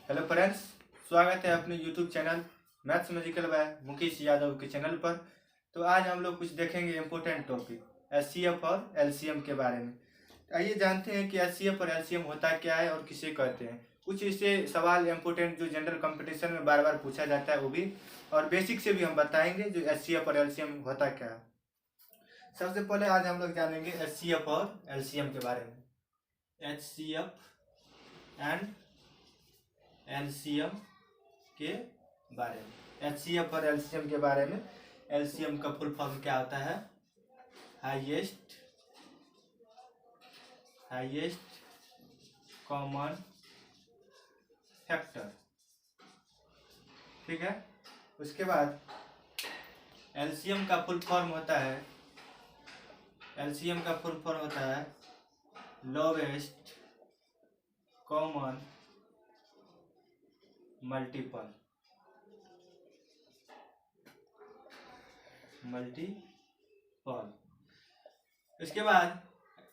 Hello friends, स्वागत है अपने YouTube channel maths magical by Mukesh Yadav के चैनल पर। तो आज हम लोग कुछ देखेंगे इम्पोर्टेंट टॉपिक एचसीएफ और एलसीएम के बारे में। आइए जानते हैं कि एचसीएफ और एलसीएम होता क्या है और किसे कहते हैं। कुछ इससे सवाल इम्पोर्टेंट जो जनरल कंपटीशन में बार बार पूछा जाता है वो भी, और बेसिक से भी हम बताएंगे जो एचसीएफ और एलसीएम होता क्या है। सबसे पहले आज हम लोग जानेंगे एचसीएफ और एलसीएम के बारे में। एचसीएफ एंड एलसीएम के बारे में। एचसीएफ और एलसीएम के बारे में। एलसीएम का फुल फॉर्म क्या होता है? Highest common factor. ठीक है। उसके बाद एलसीएम का फुल फॉर्म होता है लोवेस्ट कॉमन मल्टीपल। इसके बाद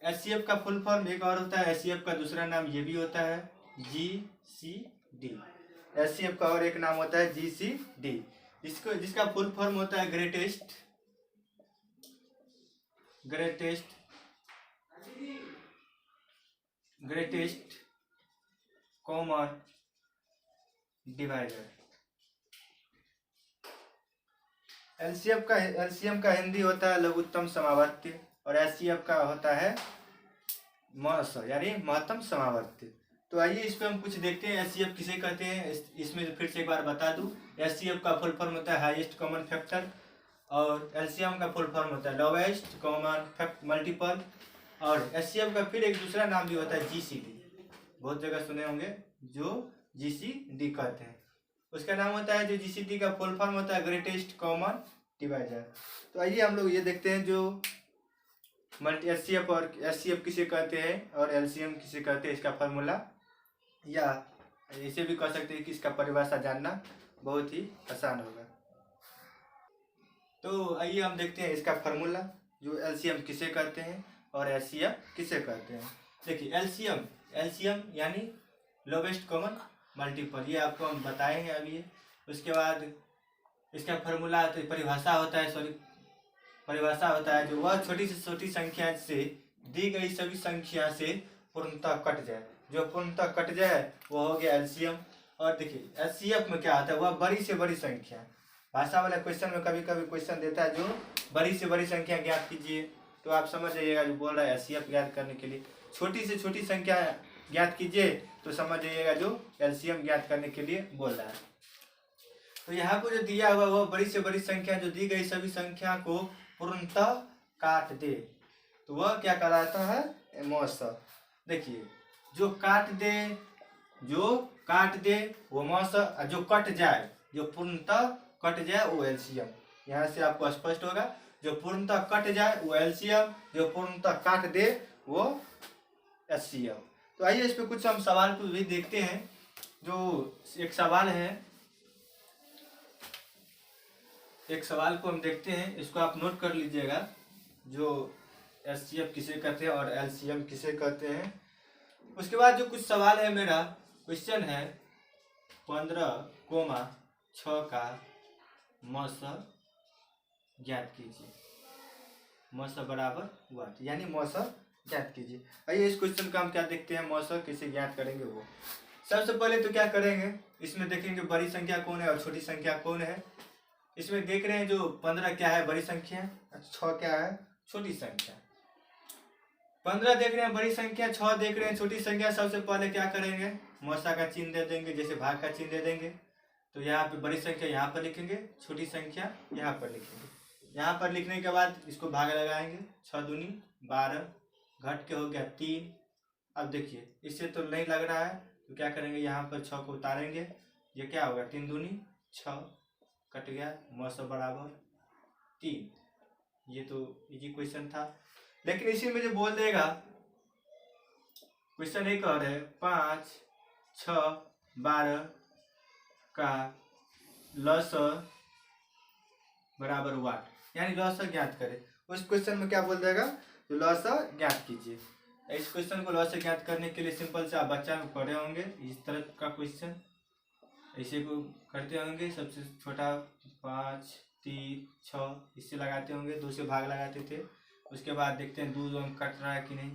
एचसीएफ का फुल फॉर्म एक और होता है। एचसीएफ का दूसरा नाम ये भी होता है जीसीडी। एचसीएफ का और एक नाम होता है जीसीडी, जिसका फुल फॉर्म होता है ग्रेटेस्ट कॉमन डिवाइडर। एलसीएम का हिंदी होता है लघुत्तम समावर्ती और एचसीएफ का होता है मस यानी महत्तम समावर्ती। तो आइए इस पे हम कुछ देखते हैं एचसीएफ किसे कहते हैं। इसमें फिर से एक बार बता दूं, एचसीएफ का फुल फॉर्म होता है हाईएस्ट कॉमन फैक्टर और एलसीएम का फुल फॉर्म होता है लोवेस्ट कॉमन मल्टीपल। और एचसीएफ का फिर एक दूसरा नाम भी होता है जीसीडी, बहुत जगह सुने होंगे जो जीसीडी कहते हैं। उसका नाम होता है जो जीसीडी का फुल फॉर्म होता है ग्रेटेस्ट कॉमन डिवाइडर। तो आइए हम लोग ये देखते हैं जो एचसीएफ किसे कहते हैं और एलसीएम किसे कहते हैं, इसका फार्मूला, या इसे भी कह सकते हैं कि इसका परिभाषा जानना बहुत ही आसान होगा। तो आइए हम देखते हैं इसका फार्मूला, जो एलसीएम किसे कहते हैं और एचसीएफ किसे कहते हैं। देखिए एलसीएम यानी लोवेस्ट कॉमन मल्टीपल, ये आपको हम बताए हैं अभी। उसके बाद इसका फार्मूला तो परिभाषा होता है जो वह छोटी से छोटी संख्या से दी गई सभी संख्या से पूर्णतः कट जाए। जो पूर्णतः कट जाए वो हो गया एलसीएम। और देखिए एचसीएफ में क्या आता है, वह बड़ी से बड़ी संख्या। भाषा वाला क्वेश्चन में कभी कभी क्वेश्चन देता है जो बड़ी से बड़ी संख्या ज्ञात कीजिए, तो आप समझ जाइएगा जो बोल रहा है एचसीएफ ज्ञात करने के लिए छोटी से छोटी संख्या ज्ञात कीजिए, तो समझ जाइएगा जो एलसीएम ज्ञात करने के लिए बोल रहा है। तो यहाँ को जो दिया हुआ वो बड़ी से बड़ी संख्या जो दी गई सभी संख्या को पूर्णतः काट दे, तो वह क्या कहलाता है? मौस। देखिए जो काट दे वो मौस, जो कट जाए, जो पूर्णतः कट जाए वो एलसीएम। यहाँ से आपको स्पष्ट होगा, जो पूर्णतः कट जाए वो एलसीएम, जो पूर्णतः काट दे वो एचसीएफ। तो आइए इस पे कुछ हम सवाल को भी देखते हैं। जो एक सवाल को हम देखते हैं, इसको आप नोट कर लीजिएगा, जो एचसीएफ किसे कहते हैं और एलसीएम किसे कहते हैं। उसके बाद जो कुछ सवाल है, मेरा क्वेश्चन है 15,6 का मस ज्ञात कीजिए। मस बराबर वाट, यानी मस ज्ञात कीजिए। आइए इस क्वेश्चन का हम क्या देखते हैं, मौसम कैसे ज्ञात करेंगे वो। सबसे पहले तो क्या करेंगे, इसमें देखेंगे बड़ी संख्या कौन है और छोटी संख्या कौन है। इसमें देख रहे हैं जो 15 क्या है, बड़ी संख्या, 6 क्या है, छोटी संख्या। 15 देख रहे हैं बड़ी संख्या, 6 देख रहे हैं छोटी संख्या। सबसे पहले क्या करेंगे, मौसा का चिन्ह दे देंगे, जैसे भाग का चिन्ह दे देंगे। तो यहाँ पे बड़ी संख्या यहाँ पर लिखेंगे, छोटी संख्या यहाँ पर लिखेंगे। यहाँ पर लिखने के बाद इसको भाग लगाएंगे, 6 दूनी 12, घट के हो गया 3। अब देखिए इससे तो नहीं लग रहा है, तो क्या करेंगे, यहाँ पर 6 को उतारेंगे, ये क्या होगा 3 दूनी 6, कट गया, मौसम बराबर 3। ये तो इजी क्वेश्चन था, लेकिन इसी में जो बोल देगा क्वेश्चन एक और है 5, 6, 12 का लॉसर बराबर वाट, यानी लॉसर ज्ञात करे। उस क्वेश्चन में क्या बोल देगा, तो लॉसर ज्ञात कीजिए। इस क्वेश्चन को लॉसर ज्ञात करने के लिए सिंपल से आप बच्चा में पढ़े होंगे इस तरह का क्वेश्चन, ऐसे को करते होंगे, सबसे छोटा 5 3 6 इससे लगाते होंगे, 2 से भाग लगाते थे। उसके बाद देखते हैं 2 अंक कट रहा है कि नहीं,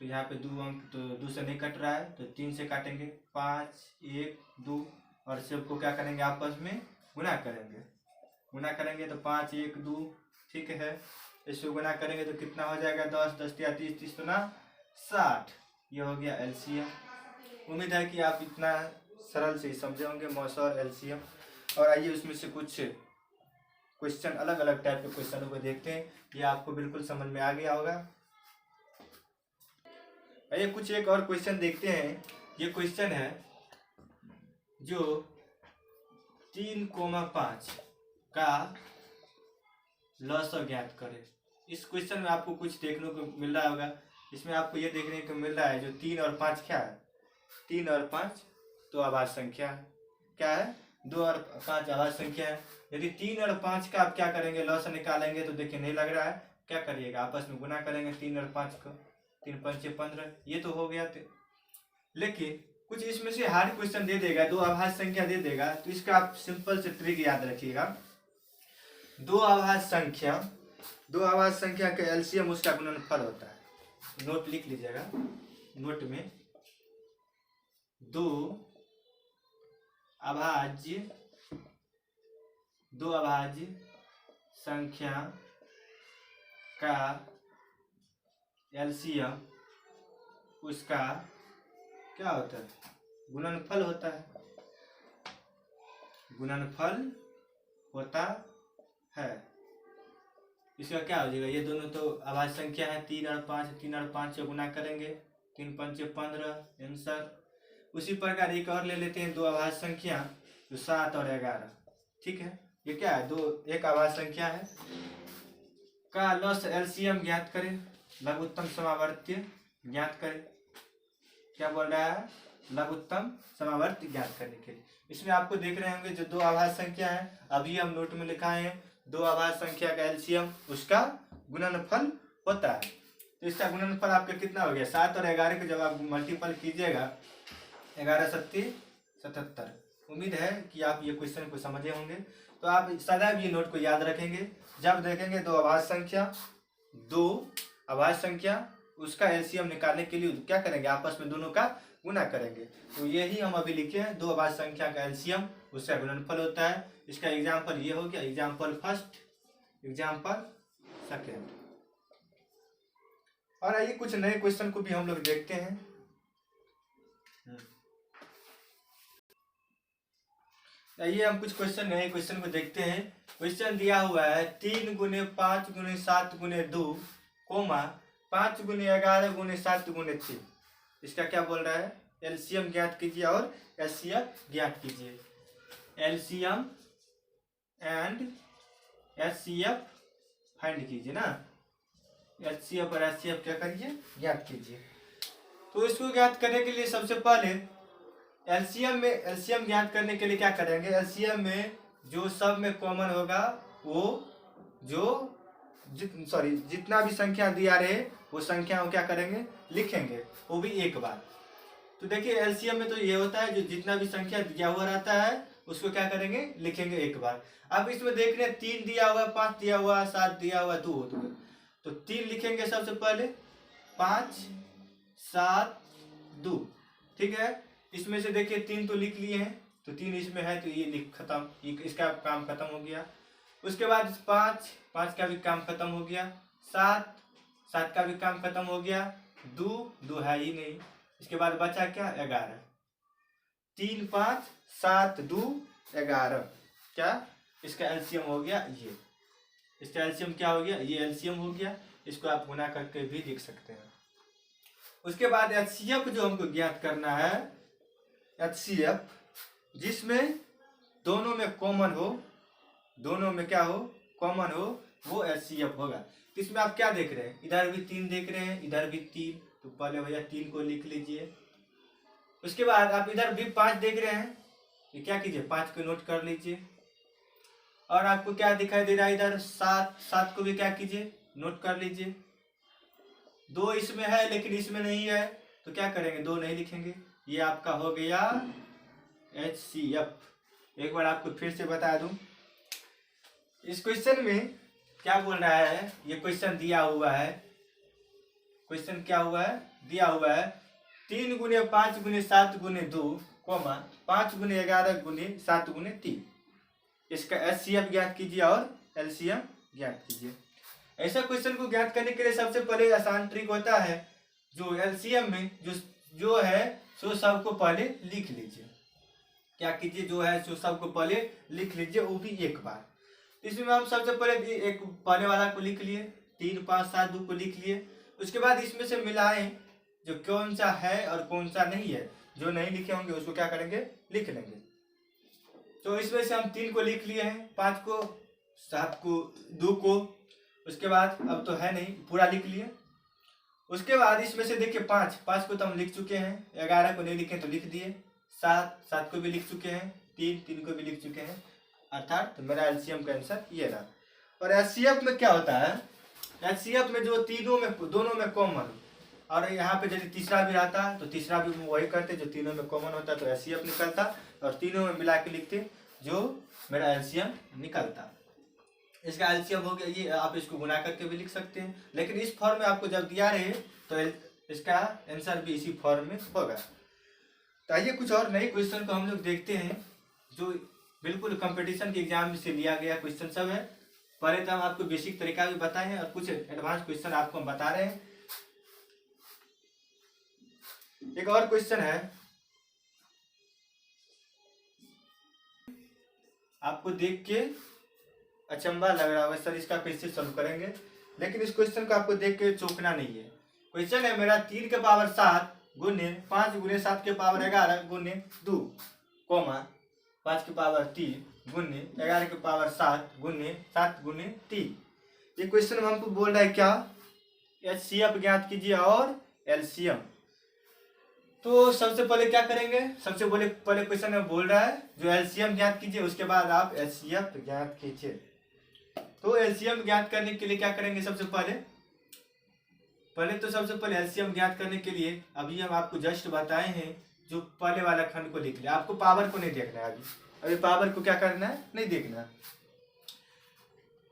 तो यहाँ पे 2 अंक तो 2 से नहीं कट रहा है तो 3 से काटेंगे, 5 1 2 और सबको क्या करेंगे आपस में गुना करेंगे। गुना करेंगे तो 5 1 2 ठीक है। इसको गुना करेंगे तो कितना हो जाएगा 10 10 या 30 30 ना 60। ये हो गया एलसीएम। उम्मीद है कि आप इतना सरल से समझे होंगे मौसा और एलसीएम। और आइए उसमें से कुछ क्वेश्चन, अलग अलग टाइप के क्वेश्चनों को देखते हैं। ये आपको बिल्कुल समझ में आ गया होगा। आइए कुछ एक और क्वेश्चन देखते हैं। ये क्वेश्चन है जो 3,5 का लॉस ज्ञात करे। इस क्वेश्चन में आपको कुछ देखने को मिल रहा होगा। इसमें आपको ये देखने को मिल रहा है जो 3 और 5 क्या है, 3 और 5 तो आभाज्य संख्या है। क्या है, 2 और 5 आभाज्य संख्या है। यदि 3 और 5 का आप क्या करेंगे लॉस निकालेंगे तो देखिए नहीं लग रहा है, क्या करिएगा आपस में गुना करेंगे 3 और 5 को, 3 5 15, ये तो हो गया। लेकिन कुछ इसमें से हार्ड क्वेश्चन दे देगा, 2 आभाज्य संख्या दे देगा, तो इसका आप सिंपल से ट्रिक याद रखिएगा। 2 आभाज्य संख्या का एलसीएम उसका गुणनफल होता है। नोट लिख लीजिएगा, नोट में 2 अभाज्य संख्या का एलसीएम उसका क्या होता है, गुणनफल होता है। गुणनफल होता है। इसका क्या हो जाएगा, ये दोनों तो अभाज्य संख्या है 3 और 5, 3 और 5 से गुना करेंगे 3 5 15 आंसर। उसी प्रकार एक और ले लेते हैं 2 अभाज्य संख्या जो 7 और 11, ठीक है। ये क्या है, एक अभाज्य संख्या है का लॉस एलसीएम ज्ञात करें, लघुत्तम समावर्ती ज्ञात करें। क्या बोल रहा है, लघुत्तम समावर्ती ज्ञात करने के लिए। इसमें आपको देख रहे होंगे जो 2 आभाज्य संख्या है, अभी हम नोट में लिखा है 2 आभाज्य संख्या का एलसीएम उसका गुणनफल होता है। तो इसका गुणनफल आपका कितना हो गया, 7 और 11 को जब आप मल्टीपल कीजिएगा 11 7 77। उम्मीद है कि आप ये क्वेश्चन को समझे होंगे। तो आप सदैव ये नोट को याद रखेंगे, जब देखेंगे 2 आभाज्य संख्या उसका एलसीएम निकालने के लिए क्या करेंगे, आपस में दोनों का गुना करेंगे। तो यही हम अभी लिखे हैं, 2 आभाज्य संख्या का एलसीएम उसका गुणनफल होता है। इसका एग्जाम्पल ये हो गया, एग्जाम्पल फर्स्ट, एग्जाम्पल सेकेंड। और आइए कुछ नए क्वेश्चन को भी हम लोग देखते हैं। आइए हम कुछ नए क्वेश्चन को देखते हैं। क्वेश्चन दिया हुआ है 3 × 5 × 7 × 2, 5 × 11 × 7 × 3। इसका क्या बोल रहा है, एलसीएम ज्ञात कीजिए और एचसीएफ ज्ञात कीजिए। एलसीएम एंड एचसीएफ फाइंड कीजिए ना, एचसीएफ और एचसीएफ क्या करिए, ज्ञात कीजिए। तो इसको ज्ञात करने के लिए सबसे पहले एलसीएम ज्ञात करने के लिए क्या करेंगे, एलसीएम में जो सब में कॉमन होगा वो जितना भी संख्या दिया रहे वो संख्या क्या करेंगे, लिखेंगे, वो भी एक बार। तो देखिए एलसीएम में तो ये होता है जो जितना भी संख्या दिया हुआ रहता है उसको क्या करेंगे, लिखेंगे एक बार। अब इसमें देख रहे हैं 3 दिया हुआ, 5 दिया हुआ, 7 दिया हुआ, 2 होता है, तो 3 लिखेंगे सबसे पहले, 5 7 2, ठीक है। इसमें से देखिए 3 तो लिख लिए हैं, तो 3 इसमें है तो ये लिख खत्म, इसका काम खत्म हो गया। उसके बाद 5 का भी काम खत्म हो गया, 7 का भी काम खत्म हो गया, 2 है ही नहीं। इसके बाद बचा क्या, 11। 3 5 7 2 11, क्या इसका एलसीएम हो गया ये। इसका एलसीएम क्या हो गया, ये एलसीएम हो गया। इसको आप गुना करके भी देख सकते हैं। उसके बाद एचसीएफ जो हमको ज्ञात करना है, एचसीएफ जिसमें दोनों में कॉमन हो, दोनों में क्या हो, कॉमन हो, वो एचसीएफ होगा। इसमें आप क्या देख रहे हैं, इधर भी 3 देख रहे हैं, इधर भी 3, तो पहले भैया 3 को लिख लीजिए। उसके बाद आप इधर भी 5 देख रहे हैं, ये क्या कीजिए 5 को नोट कर लीजिए। और आपको क्या दिखाई दे रहा है इधर 7 को भी क्या कीजिए, नोट कर लीजिए। 2 इसमें है लेकिन इसमें नहीं है, तो क्या करेंगे, 2 नहीं लिखेंगे। ये आपका हो गया एचसीएफ, एक बार आपको फिर से बता दूं, इस क्वेश्चन में क्या बोल रहा है, ये क्वेश्चन दिया हुआ है, क्वेश्चन क्या हुआ है, दिया हुआ है 3 गुने 5 गुने 7 गुने 2, 5 गुने 11 गुने 7 गुने 3। इसका एचसीएफ ज्ञात कीजिए और एलसीएम ज्ञात कीजिए। ऐसा क्वेश्चन को ज्ञात करने के लिए सबसे पहले आसान ट्रिक होता है, जो एलसीएम में जो है सो सबको पहले लिख लीजिए। क्या कीजिए, जो है सो सबको पहले लिख लीजिए, वो भी एक बार। इसमें हम सबसे पहले एक पहले वाला को लिख लिए, 3 5 7 2 को लिख लिए। उसके बाद इसमें से मिलाएं जो कौन सा है और कौन सा नहीं है। जो नहीं लिखे होंगे उसको क्या करेंगे, लिख लेंगे। तो इसमें से हम 3 को लिख लिए हैं, 5 को 7 को 2 को। उसके बाद अब तो है नहीं, पूरा लिख लिए। उसके बाद इसमें से देखिए 5 को तो हम लिख चुके हैं, 11 को नहीं लिखे तो लिख दिए, 7 को भी लिख चुके हैं, 3 को भी लिख चुके हैं। अर्थात तो मेरा एलसीएम का आंसर ये रहा। और एचसीएफ में क्या होता है, एचसीएफ में जो दोनों में कॉमन, और यहाँ पे यदि तीसरा भी रहता तो तीसरा भी वही करते जो तीनों में कॉमन होता, तो एचसीएफ निकलता और तीनों में मिला के लिखते जो मेरा एलसीएम निकलता। इसका एलसीएम हो गया ये, आप इसको गुना करके भी लिख सकते हैं, लेकिन इस फॉर्म में आपको जब दिया रहे तो इसका आंसर भी इसी फॉर्म में होगा। तो आइए कुछ और नए क्वेश्चन को हम लोग देखते हैं, जो बिल्कुल कंपटीशन के एग्जाम से लिया गया क्वेश्चन सब है। पहले तो हम आपको बेसिक तरीका भी बताए हैं और कुछ एडवांस क्वेश्चन आपको हम बता रहे हैं। एक और क्वेश्चन है, आपको देख के अचंभा लग रहा होगा सर इसका कैसे सॉल्व करेंगे, लेकिन इस क्वेश्चन को आपको देख के चौंकना नहीं है। क्वेश्चन है मेरा 3 के पावर 7 गुने 5 गुने 7 के पावर 11 गुने 2, 5 के पावर 3 गुने 11 के पावर 7 गुने 7 गुने 3। ये क्वेश्चन में हमको बोल रहा है क्या, एचसीएफ ज्ञात कीजिए और एलसीएम। तो सबसे पहले क्या करेंगे, सबसे पहले क्वेश्चन में बोल रहा है जो एलसीएम ज्ञात कीजिए, उसके बाद आप एचसीएफ ज्ञात कीजिए। तो एलसीएम ज्ञात करने के लिए क्या करेंगे, सबसे पहले एलसीएम ज्ञात करने के लिए अभी हम आपको जस्ट बताए हैं, जो पहले वाला खंड को लिख लिया। आपको पावर को नहीं देखना है, अभी पावर को क्या करना है, नहीं देखना।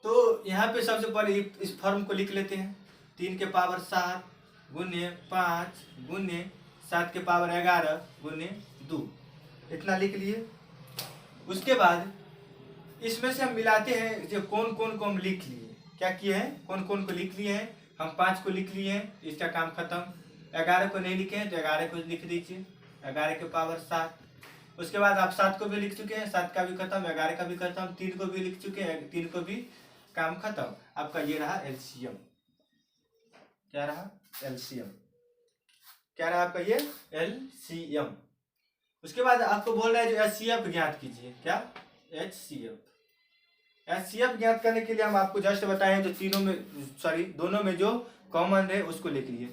तो यहाँ पे सबसे पहले इस फॉर्म को लिख लेते हैं, 3 के पावर 7 गुने 5 गुने 7 के पावर 11 गुने 2, इतना लिख लिए। उसके बाद इसमें से हम मिलाते हैं जो कौन कौन को हम लिख लिए, क्या किए हैं, कौन कौन को लिख लिए हैं। हम 5 को लिख लिए हैं, इसका काम खत्म। 11 को नहीं लिखे हैं तो 11 को लिख दीजिए, 11 के पावर 7। उसके बाद आप 7 को भी लिख चुके हैं, 7 का भी खत्म, 11 का भी खत्म, 3 को भी लिख चुके हैं, 3 को भी काम खत्म। आपका ये रहा एलसीएम। क्या रहा, एलसीएम। क्या रहा आपका ये एलसीएम। उसके बाद आपको बोल रहा है जो एचसीएफ ज्ञात कीजिए, क्या, एचसीएफ ज्ञात करने के लिए हम आपको जस्ट बताएं जो दोनों में जो कॉमन है उसको लिख लिए।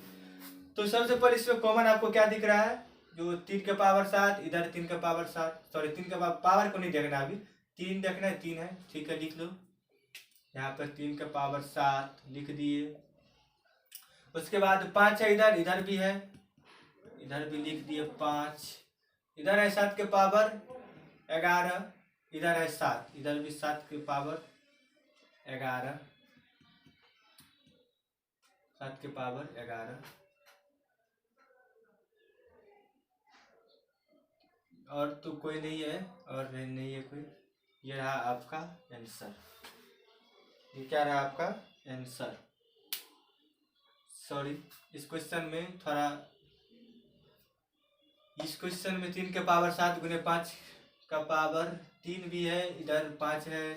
तो सबसे पहले इसमें कॉमन आपको क्या दिख रहा है, जो 3 के पावर 7, इधर 3 के पावर 7, 3 के पावर को नहीं देखना, अभी 3 देखना है, 3 है, ठीक है, लिख लो। यहाँ पर 3 के पावर 7 लिख दिए। उसके बाद 5 है, इधर भी है, इधर भी लिख दिए 5। इधर है 7 के पावर 11, इधर है 7, इधर भी 7 के पावर 11, 7 के पावर 11। और तो कोई नहीं है, और नहीं है कोई। ये रहा आपका आंसर, ये क्या रहा आपका आंसर। सॉरी, इस क्वेश्चन में थोड़ा, इस क्वेश्चन में 3 के पावर 7 गुने 5 का पावर 3 भी है, इधर 5 है,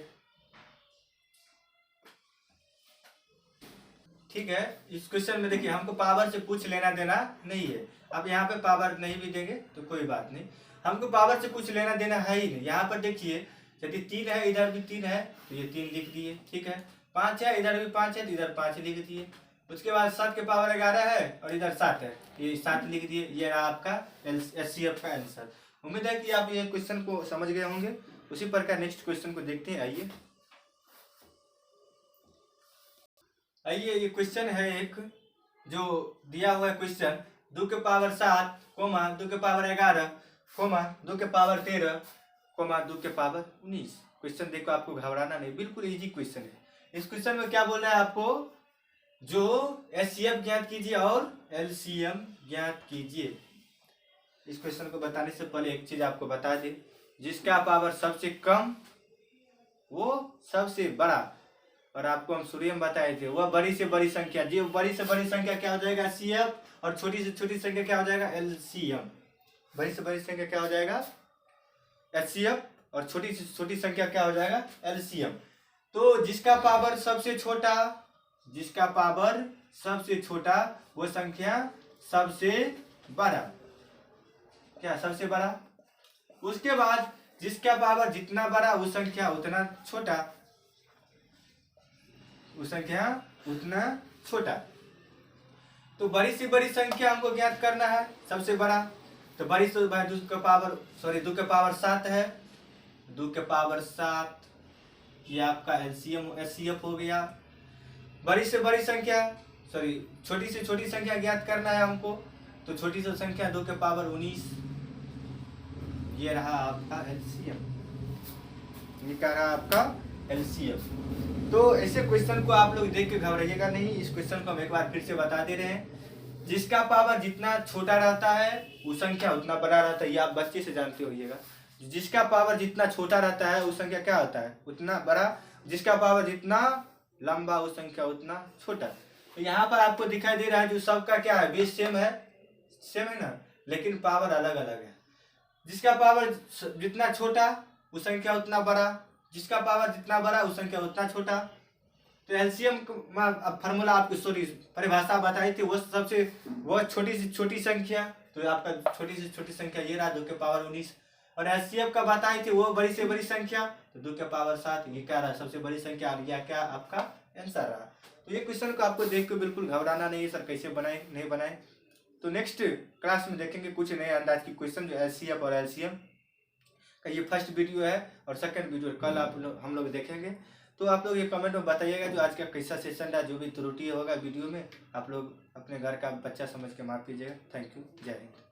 ठीक है। इस क्वेश्चन में देखिए हमको पावर से कुछ लेना देना नहीं है। अब यहाँ पे पावर नहीं भी देंगे तो कोई बात नहीं, हमको पावर से कुछ लेना देना है ही नहीं। यहाँ पर देखिए यदि 3 है, इधर भी 3 है तो ये 3 लिख दिए, ठीक है। 5 है, इधर भी 5 है तो इधर 5 लिख दिए। उसके बाद 7 के पावर 11 है और इधर 7 है, ये 7 लिख दिए। ये रहा आपका एचसीएफ का आंसर। उम्मीद है कि आप ये क्वेश्चन को समझ गए होंगे। उसी प्रकार नेक्स्ट क्वेश्चन को देखते हैं। आइए ये क्वेश्चन है एक, जो दिया हुआ है क्वेश्चन 2 के पावर 7, 2 के पावर 11, 2 के पावर 13, 2 के पावर 19। क्वेश्चन देखो, आपको घबराना नहीं, बिल्कुल इजी क्वेश्चन है। इस क्वेश्चन में क्या बोल रहा है आपको, जो एचसीएफ ज्ञात कीजिए और एलसीएम ज्ञात कीजिए। इस क्वेश्चन को बताने से पहले एक चीज आपको बता दें, जिसका पावर सबसे कम वो सबसे बड़ा, और आपको हम शुरू में बताए थे, वह बड़ी से बड़ी संख्या, जो बड़ी से बड़ी संख्या क्या हो जाएगा सीएफ, और छोटी से छोटी संख्या क्या हो जाएगा एलसीएम। बड़ी से बड़ी संख्या क्या हो जाएगा एचसीएफ, और छोटी से छोटी संख्या क्या हो जाएगा एलसीएम। तो जिसका पावर सबसे छोटा, जिसका पावर सबसे छोटा वो संख्या सबसे बड़ा, क्या सबसे बड़ा। उसके बाद जिसका पावर जितना बड़ा वो संख्या उतना छोटा, वो संख्या उतना छोटा। तो बड़ी से बड़ी संख्या हमको ज्ञात करना है, सबसे बड़ा। तो बड़ी से बड़ी 2 का पावर 7 है, 2 के पावर 7, ये आपका एलसीएम एचसीएफ हो गया। बड़ी से बड़ी संख्या छोटी से छोटी संख्या ज्ञात करना है हमको, तो छोटी से संख्या 2 के पावर 19, ये रहा आपका एलसीएम, ये क्या रहा आपका एलसीएम। तो ऐसे क्वेश्चन को आप लोग देख के घबराइएगा नहीं। इस क्वेश्चन को हम एक बार फिर से बता दे रहे हैं, जिसका पावर जितना छोटा रहता है वो संख्या उतना बड़ा रहता है, ये आप बच्चे से जानते होइएगा। जिसका पावर जितना छोटा रहता है वो संख्या क्या होता है उतना बड़ा, जिसका पावर जितना लंबा वो संख्या उतना छोटा। तो यहाँ पर आपको दिखाई दे रहा है जो सबका क्या है बेस सेम है, सेम है ना, लेकिन पावर अलग अलग है। जिसका पावर जितना छोटा वो संख्या उतना बड़ा, जिसका पावर जितना बड़ा वो संख्या उतना छोटा। तो एलसीएम फार्मूला आपको परिभाषा बताई थी, वह छोटी से छोटी संख्या, तो आपका छोटी से छोटी संख्या ये रहा 2 के पावर 19। और एचसीएफ का बताई थी वो बड़ी से बड़ी संख्या, तो 2 के पावर 7, ये क्या रहा सबसे बड़ी संख्या, और यह क्या आपका आंसर रहा। तो ये क्वेश्चन को आपको देख के बिल्कुल घबराना नहीं है सर कैसे बनाए नहीं बनाए। तो नेक्स्ट क्लास में देखेंगे कुछ नए अंदाज की क्वेश्चन, जो एचसीएफ और एलसीएम का ये फर्स्ट वीडियो है, और सेकंड वीडियो कल हम लोग देखेंगे। तो आप लोग ये कमेंट में बताइएगा जो आज का कैसा सेशन रहा, जो भी त्रुटि होगा वीडियो में आप लोग अपने घर का बच्चा समझ के माफ कीजिएगा। थैंक यू, जय हिंद।